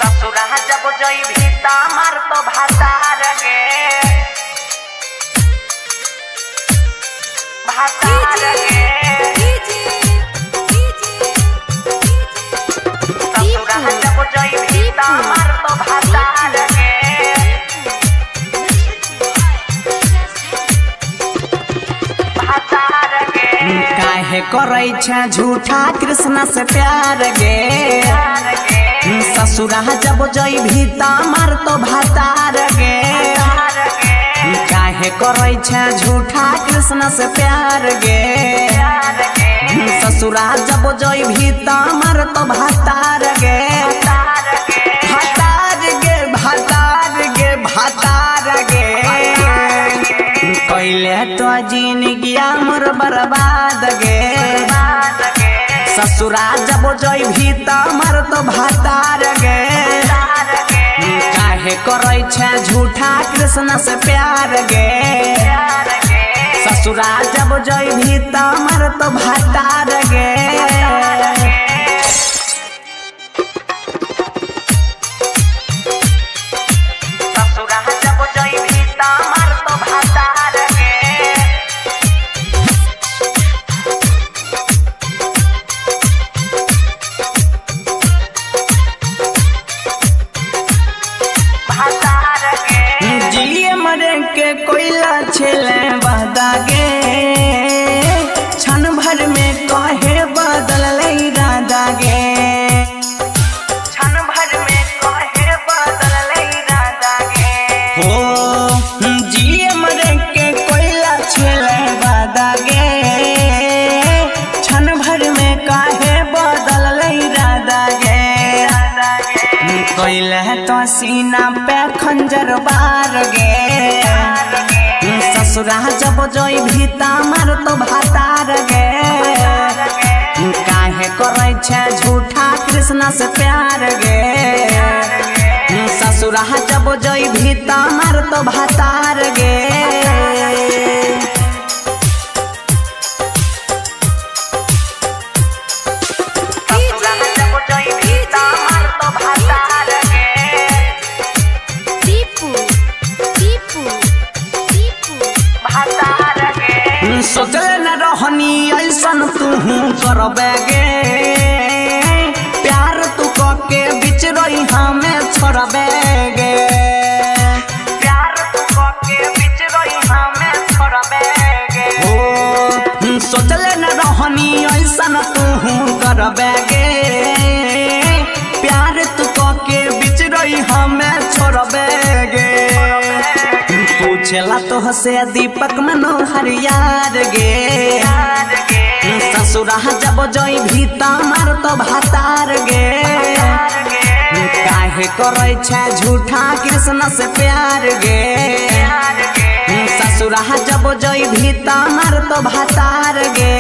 ससुरा जब जई भीता मार तो भातार गे भातार गे ससुरा जब जई भीता मार तो भातार गे भातार गे काहे करै छ झूठा कृष्ण से प्यार गे ससुरा जब जई भीता मार तो भातार गे काहे करै छ झूठा कृष्ण से प्यार गे ससुरा जब जई भीता मार तो भातार गे भातार गे भातार गे भातार गे कैले तो जिंदगी मोर बर्बाद गे ससुरा जब जई भीता मार तो भातार गे काहे करै छ झूठा कृष्ण से प्यार गे ससुरा जब जई भीता मार तो भातार गे ससुरा जब जई भीता मार तो भातार गे जिए मरे के कोयला छेले वादा गे क्षण भर में कहे बदल इरादा गे क्षण भर में कहे बदल इरादा गे हो जिए मरे के कोयला छेले वादा गे क्षण भर में कहे बदल इरादा गे कोयला तो सीना पे खंजर बार गे ससुरा जब जई भीता मार तो भातार गे काहे करै छ झूठा कृष्ण से प्यार गे ससुरा जब जई भीता मार तो भातार गे ससुरा जब जई भीता मार तो भातार गे भातार गे सोचले न रहनी ऐसन तू करबे गे प्यार तू के बीच रही हमें छोड़बे गे प्यार तू के बीच रही हमें छोड़बे गे ओ सोचले न रहनी ऐसन तू करबे गे प्यार तू के बीच रही हमें छोड़बे गे पूछला तो हसे दीपक मनोहर यार गे ससुरा जब जई भीता मार तो भातार गे काहे करै छ झूठा कृष्ण से प्यार गे ससुरा जब जई भीता मार तो भातार गे।